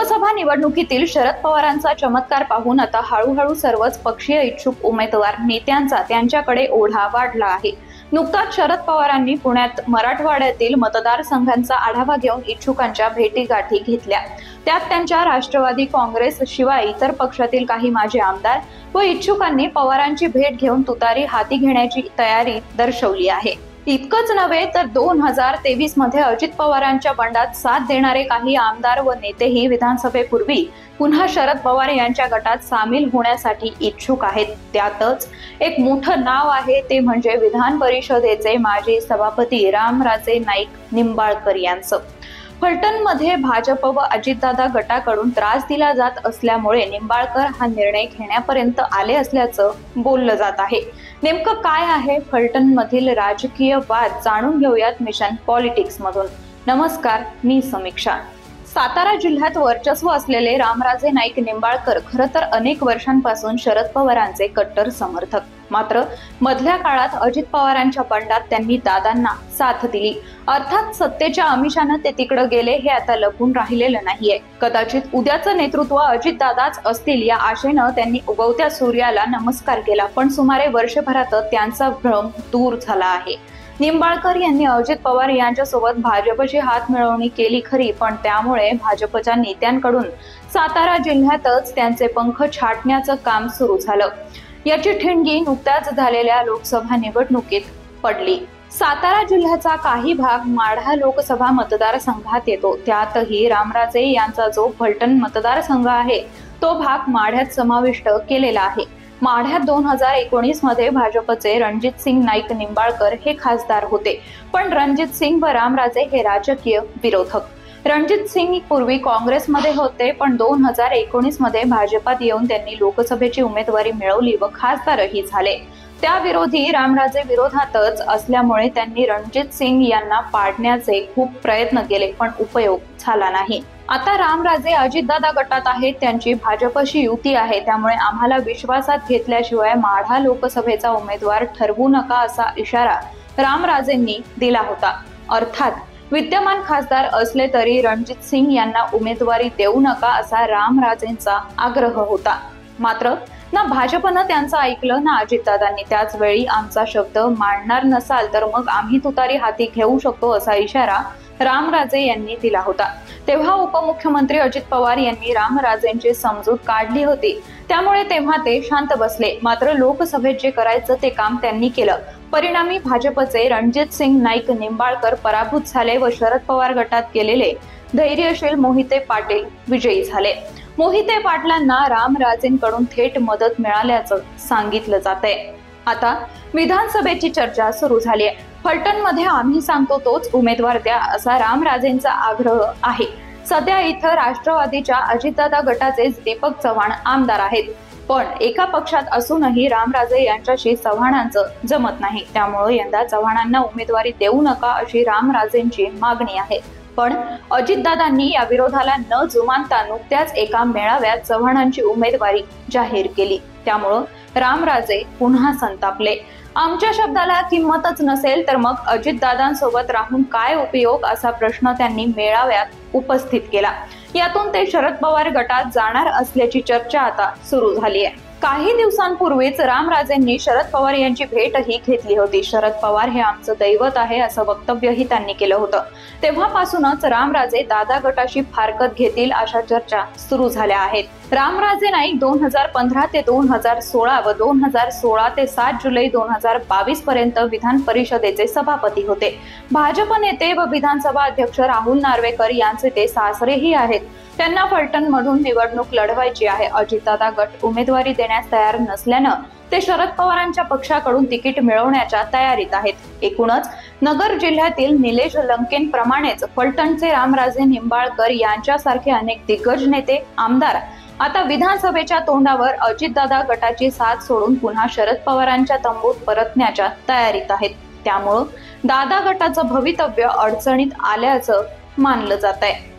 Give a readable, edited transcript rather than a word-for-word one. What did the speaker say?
लोकसभा निवडणुकीतील शरद पवारांचा चमत्कार पाहून आता हळूहळू सर्वच पक्षीय इच्छुक उमेदवार नेत्यांचा त्यांच्याकडे ओढा वाढला आहे। नुकताच शरद पवारांनी पुण्यात मराठवाड्यातील मतदारसंघांचा आढावा घेऊन इच्छुकांच्या भेटीगाठी घेतल्या। त्यात त्यांच्या राष्ट्रवादी काँग्रेस शिवाय इतर पक्षातील काही माजी आमदार व इच्छुकांनी पवारांची भेट घेऊन तुतारी हाती घेण्याची तयारी दर्शवली आहे। इतकंच नव्हे तर 2023 मध्ये अजित पवारांच्या बंडात साथ देणारे काही आमदार व नेतेही विधानसभेपूर्वी पुन्हा शरद पवार यांच्या गटात सामील होण्यासाठी इच्छुक आहेत। त्यातच एक मोठं नाव आहे ते म्हणजे विधान परिषदेचे माजी सभापती रामराजे नाईक निंबाळकर यांचं। फलटणमध्ये भाजप व अजितदादा गटाकडून त्रास दिला जात असल्यामुळे निंबाळकर हा निर्णय घेण्यापर्यंत आले असल्याचं बोललं जात आहे। नेमकं काय आहे फलटणमधील राजकीय वाद जाणून घेऊयात मिशन पॉलिटिक्स मधून। नमस्कार, मी समीक्षा। सातारा जिल्ह्यात वर्चस्व असलेले रामराजे नाईक निंबाळकर खरं तर अनेक वर्षांपासून शरद पवारांचे कट्टर समर्थक, मात्र मधल्या काळात अजित पवारांच्या बंडात त्यांनी दादांना साथ दिली। अर्थात सत्तेच्या आमिषानं ते तिकडे गेले हे आता लपून राहिलेलं नाहीये। कदाचित उद्याचं नेतृत्व अजितदादाच असतील या आशेनं त्यांनी उगवत्या सूर्याला नमस्कार केला, पण सुमारे वर्षभरात त्यांचा भ्रम दूर झाला आहे। निंबाळकर यांनी अजित पवार यांच्यासोबत भाजपची हात मिळवणी केली खरी, पण त्यामुळे भाजपच्या नेत्यांकडून सातारा जिल्ह्यातच त्यांचे पंख छाटण्याचं काम सुरू झालं। याची ठिणगी नुकत्याच झालेल्या लोकसभा निवडणुकीत पडली। सातारा जिल्ह्याचा काही भाग माढा लोकसभा मतदारसंघात येतो। त्यातही रामराजे यांचा जो फलटण मतदारसंघ आहे तो भाग माढ्यात समाविष्ट केलेला आहे। माढ्यात 2019 मध्ये भाजपचे रणजितसिंग नाईक निंबाळकर हे खासदार होते, पण रणजितसिंग व रामराजे हे राजकीय विरोधक। रणजितसिंग पूर्वी काँग्रेसमध्ये होते, पण 2019 मध्ये भाजपात येऊन त्यांनी लोकसभेची उमेदवारी मिळवली व खासदारही झाले। त्या विरोधी रामराजे विरोधातच असल्यामुळे त्यांनी रणजितसिंग यांना पाडण्याचे खूप प्रयत्न केले, पण उपयोग झाला नाही। आता रामराजे अजितदादा गटात आहेत, त्यांची भाजपशी युती आहे, त्यामुळे आम्हाला विश्वासात घेतल्याशिवाय माढा लोकसभेचा उमेदवार ठरवू नका असा इशारा रामराजेंनी दिला होता। अर्थात विद्यमान खासदार असले तरी रणजितसिंग यांना उमेदवारी देऊ नका असा रामराजेंचा आग्रह होता, मात्र ना भाजपनं त्यांचं ऐकलं ना अजितदादांनी। त्याच वेळी आमचा शब्द मानणार नसाल तर मग आम्ही तुतारी हाती घेऊ शकतो असा इशारा रामराजे यांनी दिला होता। तेव्हा उपमुख्यमंत्री अजित पवार यांनी रामराजेंची समजूत काढली होती, त्यामुळे तेव्हा ते शांत बसले। मात्र लोकसभेत जे करायचं ते काम त्यांनी केलं। परिणामी भाजपचे रणजितसिंग नाईक निंबाळकर पराभूत झाले व शरद पवार गटात गेलेले धैर्यशील मोहिते पाटील विजयी झाले। मोहिते पाटलांना रामराजेंकडून थेट मदत मिळाल्याचं सांगितलं जातंय। आता विधानसभेची चर्चा सुरू झाली आहे। फलटणमध्ये आम्ही सांगतो तोच उमेदवार द्या असा रामराजेंचा आग्रह आहे। सध्या इथं राष्ट्रवादीच्या अजितदादा गटाचे दीपक चव्हाण आमदार आहेत, पण एका पक्षात असूनही रामराजे यांच्याशी चव्हाणांचं जमत नाही। त्यामुळे यंदा चव्हाणांना उमेदवारी देऊ नका अशी रामराजेंची मागणी आहे। पण अजितदादांनी या विरोधाला न जुमानता नुकत्याच एका मेळाव्यात चव्हाणांची उमेदवारी जाहीर केली। त्यामुळं रामराजे पुन्हा संतापले। आमच्या शब्दाला किंमतच नसेल तर मग अजितदादांसोबत राहून काय उपयोग असा प्रश्न त्यांनी मेळाव्यात उपस्थित केला। यातून ते शरद पवार गटात जाणार असल्याची चर्चा आता सुरू झाली आहे। काही दिवसांपूर्वीच रामराजेंनी शरद पवार यांची भेटही घेतली होती। शरद पवार हे आमचं दैवत आहे असं वक्तव्यही त्यांनी केलं होतं। तेव्हापासूनच रामराजे दादा गटाशी फारकत घेतील अशा चर्चा सुरू झाल्या आहेत। रामराजे नाईक 2015 ते 2016 व 2016 ते 7 जुलै 2022 पर्यंत विधान परिषदेचे सभापती होते। भाजप नेते व विधानसभा अध्यक्ष राहुल नार्वेकर यांचे ते सासरेही आहेत। त्यांना फलटणमधून निवडणूक लढवायची आहे। अजितदादा गट उमेदवारी देण्यास तयार नसल्यानं ते शरद पवारांच्या पक्षाकडून तिकीट मिळवण्याच्या तयारीत आहेत। एकूणच नगर जिल्ह्यातील निलेश लंकेंप्रमाणेच फलटणचे रामराजे निंबाळकर यांच्यासारखे अनेक दिग्गज नेते आमदार आता विधानसभेच्या तोंडावर अजितदादा गटाची साथ सोडून पुन्हा शरद पवारांच्या तंबूत परतण्याच्या तयारीत आहेत। त्यामुळं दादा गटाचं भवितव्य अडचणीत आल्याचं मानलं जात आहे।